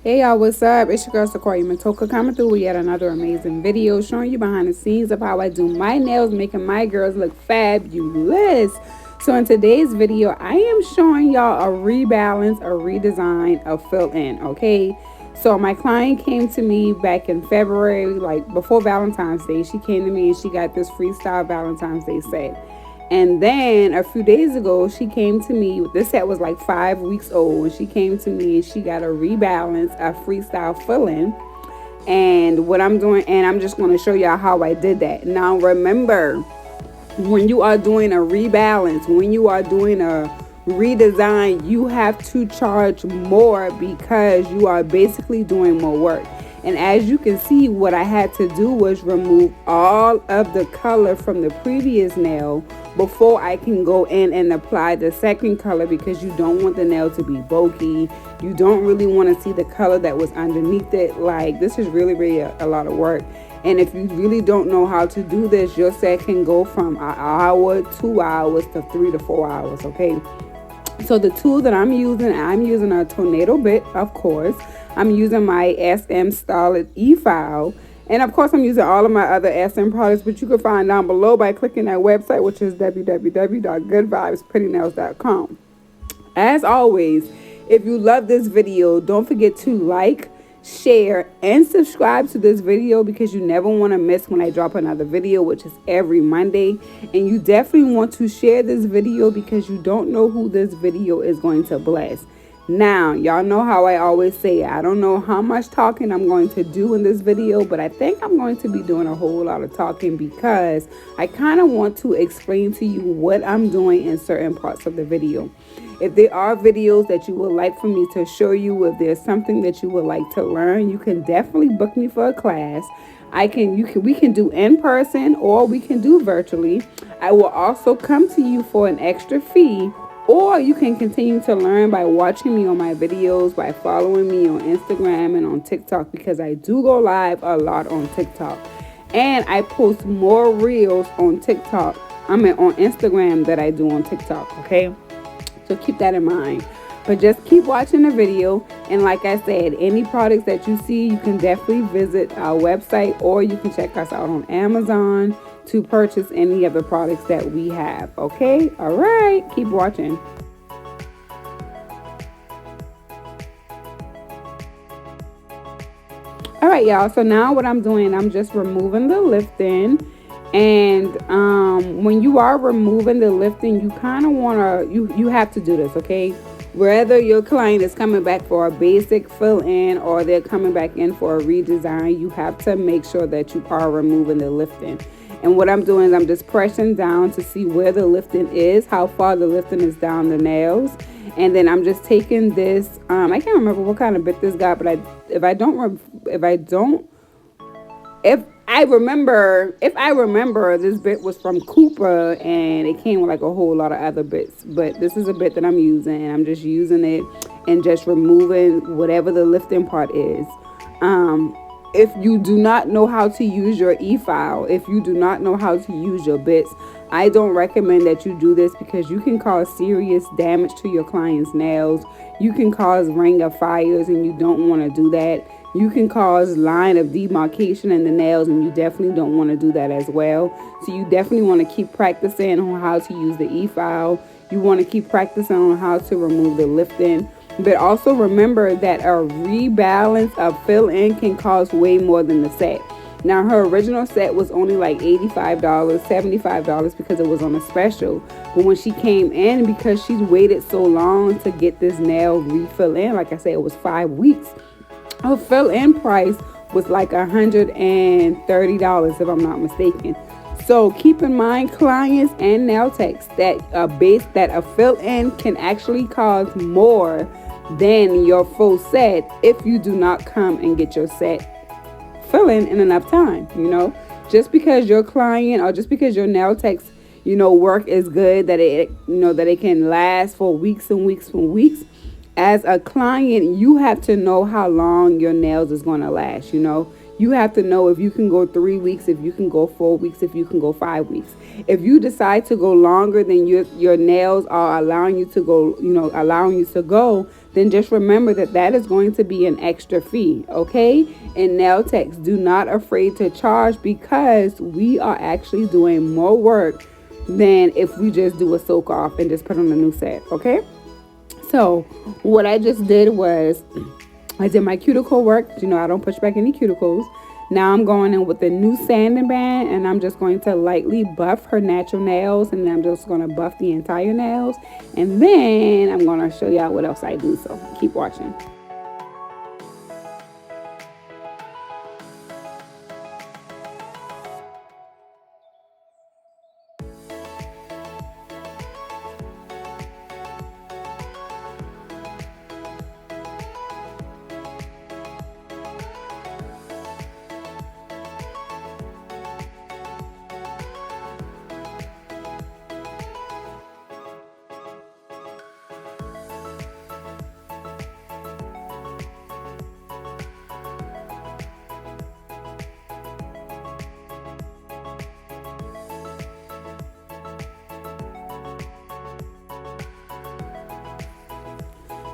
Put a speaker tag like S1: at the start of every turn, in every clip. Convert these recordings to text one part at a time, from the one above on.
S1: Hey y'all, what's up? It's your girl SequoyahMatoaka coming through with yet another amazing video showing you behind the scenes of how I do my nails, making my girls look fabulous. So in today's video, I am showing y'all a rebalance, a redesign, a fill in, okay? So my client came to me back in February, like before Valentine's Day. She came to me and she got this freestyle Valentine's Day set. And then a few days ago, she came to me. This set was like 5 weeks old. And she came to me and she got a rebalance, a freestyle fill-in. And what I'm doing, and I'm just going to show y'all how I did that. Now, remember, when you are doing a rebalance, when you are doing a redesign, you have to charge more because you are basically doing more work. And as you can see, what I had to do was remove all of the color from the previous nail before I can go in and apply the second color, because you don't want the nail to be bulky. You don't really want to see the color that was underneath it. Like, this is really a lot of work. And if you really don't know how to do this, your set can go from an hour, 2 hours to 3 to 4 hours, okay? So the tool that I'm using a tornado bit, of course. I'm using my SM Starlet E-File. And of course, I'm using all of my other SM products, but you can find down below by clicking that website, which is www.goodvibesprettynails.com. As always, if you love this video, don't forget to like, share, and subscribe to this video, because you never want to miss when I drop another video, which is every Monday. And you definitely want to share this video because you don't know who this video is going to bless. Now, y'all know how I always say, I don't know how much talking I'm going to do in this video, but I think I'm going to be doing a whole lot of talking because I kind of want to explain to you what I'm doing in certain parts of the video. If there are videos that you would like for me to show you, if there's something that you would like to learn, you can definitely book me for a class. We can do in person or we can do virtually. I will also come to you for an extra fee. Or you can continue to learn by watching me on my videos, by following me on Instagram and on TikTok, because I do go live a lot on TikTok. And I post more reels on TikTok, on Instagram, that I do on TikTok, okay? So keep that in mind. But just keep watching the video. And like I said, any products that you see, you can definitely visit our website, or you can check us out on Amazon to purchase any of the products that we have. Okay, all right, keep watching. All right, y'all, so now what I'm doing, I'm just removing the lifting. And when you are removing the lifting, you kind of want to, you have to do this, okay? Whether your client is coming back for a basic fill-in or they're coming back in for a redesign, you have to make sure that you are removing the lifting. And what I'm doing is I'm just pressing down to see where the lifting is, how far the lifting is down the nails. And then I'm just taking this, I can't remember what kind of bit this got, but if I remember, this bit was from Cooper, and it came with like a whole lot of other bits. But this is a bit that I'm using, and I'm just using it and just removing whatever the lifting part is. If you do not know how to use your e-file, if you do not know how to use your bits, I don't recommend that you do this, because you can cause serious damage to your client's nails. You can cause ring of fires, and you don't want to do that. You can cause line of demarcation in the nails, and you definitely don't want to do that as well. So you definitely want to keep practicing on how to use the e-file. You want to keep practicing on how to remove the lifting. But also remember that a rebalance of fill-in can cost way more than the set. Now, her original set was only like $85, $75 because it was on a special. But when she came in, because she's waited so long to get this nail refill in, like I said, it was 5 weeks. Her fill-in price was like $130, if I'm not mistaken. So keep in mind, clients and nail techs, that a fill-in can actually cost more than your full set if you do not come and get your set fill-in in enough time. You know, just because your client or just because your nail tech's work is good, that it can last for weeks and weeks and weeks. As a client, you have to know how long your nails is going to last. You have to know if you can go 3 weeks, if you can go 4 weeks, if you can go 5 weeks. If you decide to go longer than your nails are allowing you to go, then just remember that that is going to be an extra fee, okay? And nail techs, do not afraid to charge, because we are actually doing more work than if we just do a soak off and just put on a new set, okay? So what I just did was I did my cuticle work. I don't push back any cuticles. Now I'm going in with the new sanding band, and I'm just going to lightly buff her natural nails, and then I'm just going to buff the entire nails, and then I'm going to show y'all what else I do. So keep watching.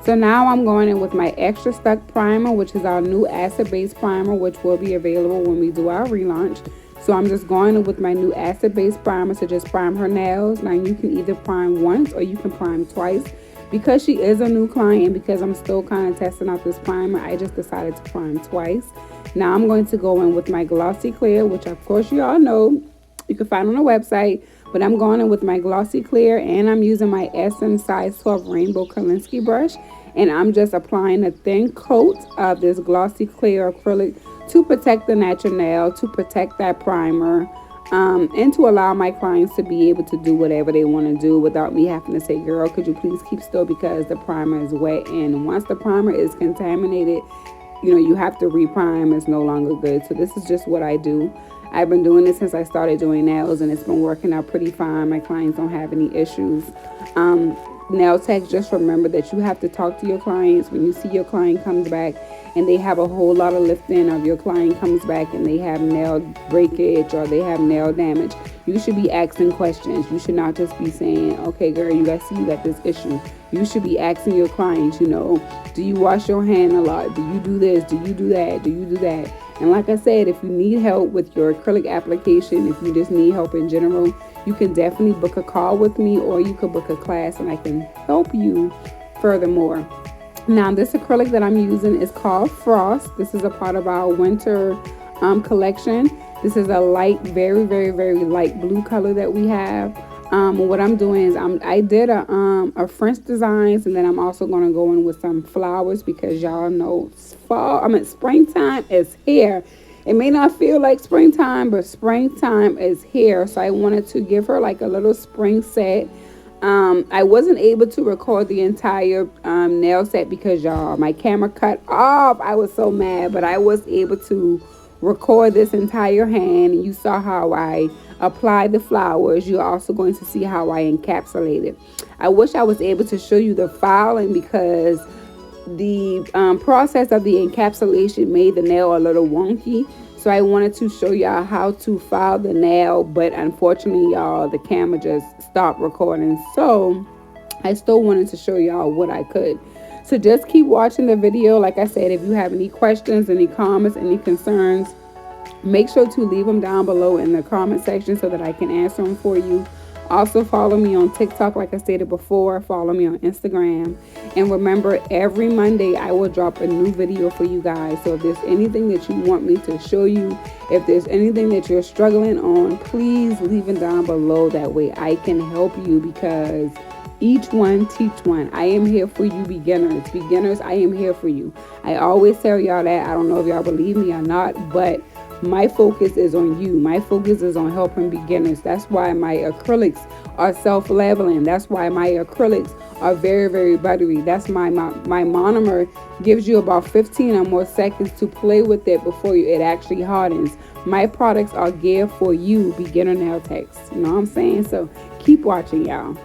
S1: So now I'm going in with my extra stuck primer, which is our new acid-based primer, which will be available when we do our relaunch. So I'm just going in with my new acid-based primer to just prime her nails. Now you can either prime once or you can prime twice. Because she is a new client and because I'm still kind of testing out this primer, I just decided to prime twice. Now I'm going to go in with my Glossy Clear, which of course you all know you can find on the website. But I'm going in with my Glossy Clear, and I'm using my SM size 12 Rainbow Kolinsky brush. And I'm just applying a thin coat of this Glossy Clear acrylic to protect the natural nail, to protect that primer, and to allow my clients to be able to do whatever they want to do without me having to say, girl, could you please keep still because the primer is wet. And once the primer is contaminated, you have to reprime. It's no longer good. So this is just what I do. I've been doing this since I started doing nails, and it's been working out pretty fine. My clients don't have any issues. Nail tech, just remember that you have to talk to your clients. When you see your client comes back and they have a whole lot of lifting, or your client comes back and they have nail breakage or they have nail damage, you should be asking questions. You should not just be saying, okay, girl, you guys see you got this issue. You should be asking your clients, do you wash your hand a lot? Do you do this? Do you do that? Do you do that? And like I said, if you need help with your acrylic application, if you just need help in general, you can definitely book a call with me, or you could book a class and I can help you furthermore. Now, this acrylic that I'm using is called Frost. This is a part of our winter collection. This is a light, very, very, very light blue color that we have. What I'm doing is I did a French designs, and then I'm also going to go in with some flowers because y'all know springtime is here. It may not feel like springtime, but springtime is here. So I wanted to give her like a little spring set. I wasn't able to record the entire nail set because y'all, my camera cut off. I was so mad, but I was able to record this entire hand. You saw how I applied the flowers. You're also going to see how I encapsulate it. I wish I was able to show you the filing because the process of the encapsulation made the nail a little wonky. So I wanted to show y'all how to file the nail, but unfortunately, y'all, the camera just stopped recording. So I still wanted to show y'all what I could. So just keep watching the video. Like I said, if you have any questions, any comments, any concerns, make sure to leave them down below in the comment section so that I can answer them for you. Also follow me on TikTok, like I stated before. Follow me on Instagram. And remember, every Monday I will drop a new video for you guys. So if there's anything that you want me to show you, if there's anything that you're struggling on, please leave it down below. That way I can help you, because each one teach one. I am here for you beginners. Beginners, I am here for you. I always tell y'all that. I don't know if y'all believe me or not, but my focus is on you. My focus is on helping beginners. That's why my acrylics are self-leveling. That's why my acrylics are very, very buttery. That's my monomer gives you about 15 or more seconds to play with it before it actually hardens. My products are geared for you, beginner nail techs. You know what I'm saying? So keep watching, y'all.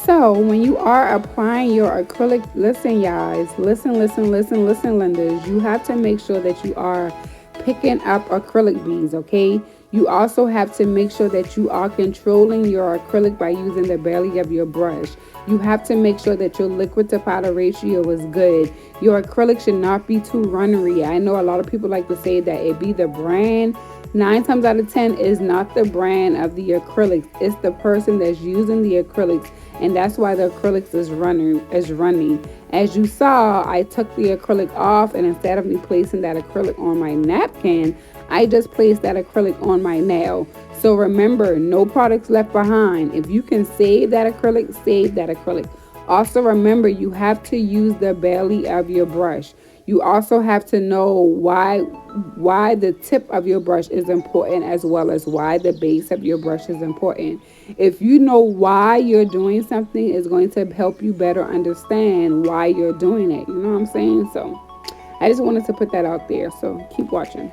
S1: So when you are applying your acrylic, listen guys, listen, lenders, you have to make sure that you are picking up acrylic beads, okay? You also have to make sure that you are controlling your acrylic by using the belly of your brush. You have to make sure that your liquid to powder ratio is good. Your acrylic should not be too runnery. I know a lot of people like to say that it be the brand. 9 times out of 10 is not the brand of the acrylics. It's the person that's using the acrylics, and that's why the acrylics is running. As you saw, I took the acrylic off, and instead of me placing that acrylic on my napkin, I just placed that acrylic on my nail. So remember, no products left behind. If you can save that acrylic, save that acrylic. Also remember, you have to use the belly of your brush. You also have to know why the tip of your brush is important, as well as why the base of your brush is important. If you know why you're doing something, it's going to help you better understand why you're doing it. You know what I'm saying? So I just wanted to put that out there. So keep watching.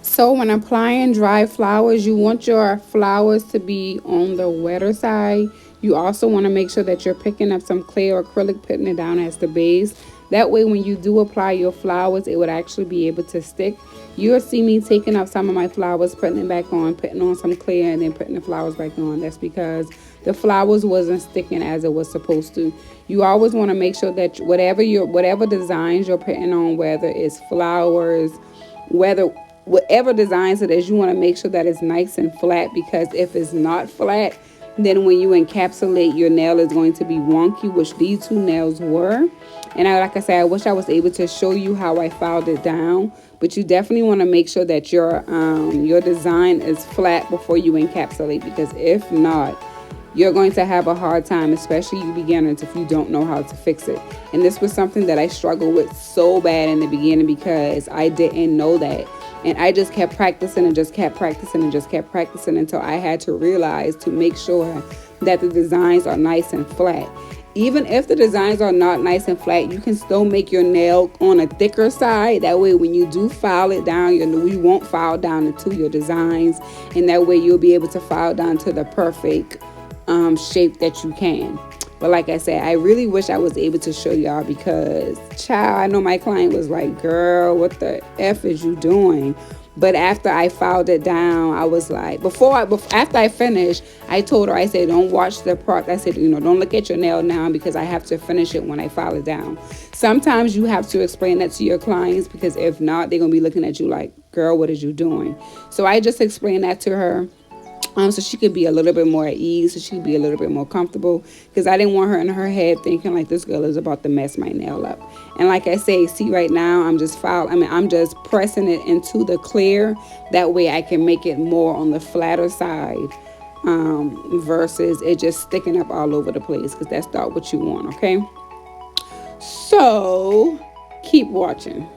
S1: So when applying dry flowers, you want your flowers to be on the wetter side. You also want to make sure that you're picking up some clay or acrylic, putting it down as the base. That way when you do apply your flowers, it would actually be able to stick. You'll see me taking up some of my flowers, putting it back on, putting on some clay, and then putting the flowers back on. That's because the flowers wasn't sticking as it was supposed to. You always want to make sure that whatever designs you're putting on, whether it's flowers, whether whatever designs it is, you want to make sure that it's nice and flat, because if it's not flat, then when you encapsulate, your nail is going to be wonky, which these two nails were. And like I said, I wish I was able to show you how I filed it down, but you definitely want to make sure that your design is flat before you encapsulate, because if not, you're going to have a hard time, especially you beginners, if you don't know how to fix it. And this was something that I struggled with so bad in the beginning, because I didn't know that. And I just kept practicing and just kept practicing and just kept practicing until I had to realize to make sure that the designs are nice and flat. Even if the designs are not nice and flat, you can still make your nail on a thicker side. That way when you do file it down, you won't file down into your designs. And that way you'll be able to file down to the perfect shape that you can. But like I said, I really wish I was able to show y'all, because child, I know my client was like, girl, what the F is you doing? But after I filed it down, I was like, after I finished, I told her, I said, don't watch the product. I said, don't look at your nail now, because I have to finish it when I file it down. Sometimes you have to explain that to your clients, because if not, they're going to be looking at you like, girl, what is you doing? So I just explained that to her. So she could be a little bit more at ease, so she could be a little bit more comfortable, because I didn't want her in her head thinking like this girl is about to mess my nail up. And like I say, see right now, I'm just pressing it into the clear. That way I can make it more on the flatter side, versus it just sticking up all over the place, because that's not what you want, okay? So keep watching.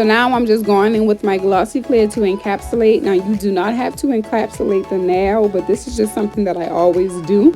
S1: So now I'm just going in with my glossy clear to encapsulate. Now you do not have to encapsulate the nail, but this is just something that I always do,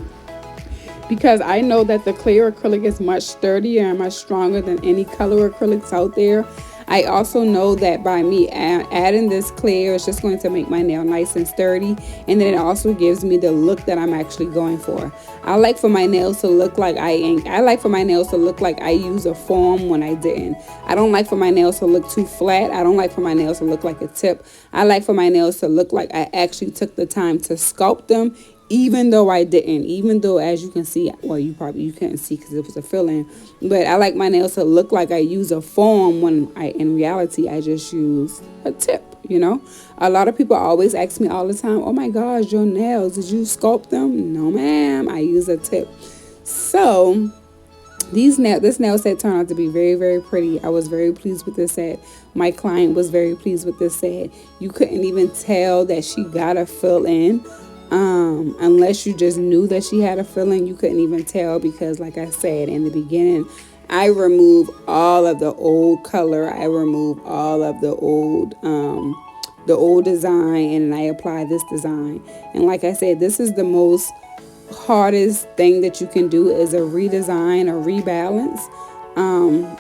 S1: because I know that the clear acrylic is much sturdier and much stronger than any color acrylics out there. I also know that by me adding this clear, it's just going to make my nail nice and sturdy, and then it also gives me the look that I'm actually going for. I like for my nails to look like I like for my nails to look like I use a foam when I didn't. I don't like for my nails to look too flat. I don't like for my nails to look like a tip. I like for my nails to look like I actually took the time to sculpt them, even though I didn't, even though, as you can see, well, you couldn't see because it was a fill-in, but I like my nails to look like I use a foam when in reality I just use a tip. A lot of people always ask me all the time, oh my gosh, your nails, did you sculpt them? No ma'am, I use a tip. So this nail set turned out to be very, very pretty. I was very pleased with this set. My client was very pleased with this set. You couldn't even tell that she got a fill-in. Unless you just knew that she had a fill-in, you couldn't even tell, because like I said in the beginning, I remove all of the old color. I remove all of the old design, and I apply this design. And like I said, this is the most hardest thing that you can do, is a redesign or rebalance.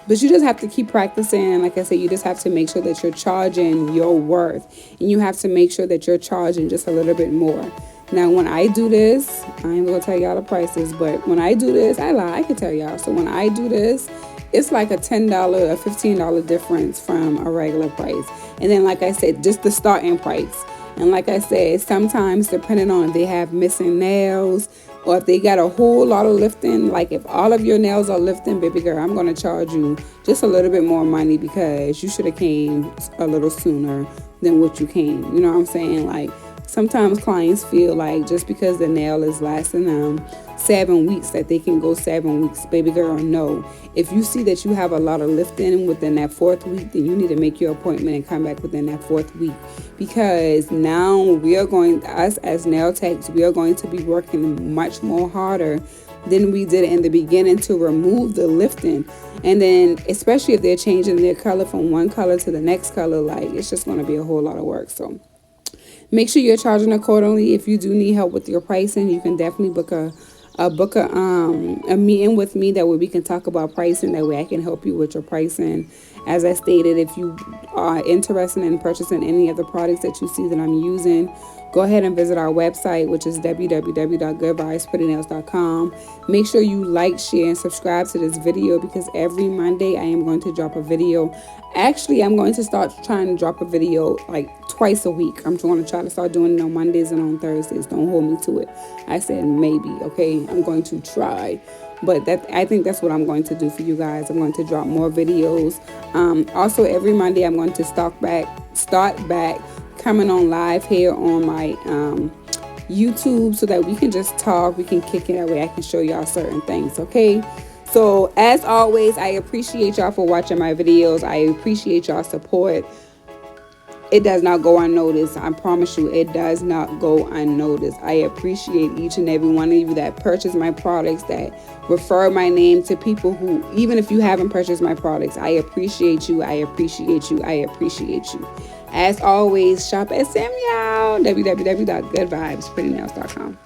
S1: But you just have to keep practicing. Like I said, you just have to make sure that you're charging your worth, and you have to make sure that you're charging just a little bit more. Now, when I do this, I ain't gonna tell y'all the prices, but when I do this, I can tell y'all. So when I do this, it's like a $10 or $15 difference from a regular price. And then, like I said, just the starting price. And like I said, sometimes depending on if they have missing nails, or if they got a whole lot of lifting, like if all of your nails are lifting, baby girl, I'm going to charge you just a little bit more money, because you should have came a little sooner than what you came. You know what I'm saying? Like, sometimes clients feel like just because the nail is lasting them 7 weeks that they can go 7 weeks. Baby girl, no. If you see that you have a lot of lifting within that 4th week, then you need to make your appointment and come back within that 4th week, because now us as nail techs, we are going to be working much more harder than we did in the beginning to remove the lifting. And then especially if they're changing their color from one color to the next color, like, it's just going to be a whole lot of work. So make sure you're charging accordingly. If you do need help with your pricing, you can definitely book a meeting with me. That way we can talk about pricing. That way I can help you with your pricing. As I stated, if you are interested in purchasing any of the products that you see that I'm using, go ahead and visit our website, which is www.goodvibesprettynails.com. Make sure you like, share, and subscribe to this video, because every Monday I am going to drop a video. Actually, I'm going to start trying to drop a video like twice a week. I'm going to try to start doing it on Mondays and on Thursdays. Don't hold me to it. I said maybe, okay? I'm going to try. But I think that's what I'm going to do for you guys. I'm going to drop more videos. Also, every Monday I'm going to start back coming on live here on my YouTube, so that we can just talk, we can kick it, that way I can show y'all certain things, okay? So as always, I appreciate y'all for watching my videos. I appreciate y'all support. It does not go unnoticed. I promise you, it does not go unnoticed. I appreciate each and every one of you that purchase my products, that refer my name to people who, even if you haven't purchased my products, I appreciate you. I appreciate you. I appreciate you. As always, shop at Samuel, www.goodvibesprettynails.com.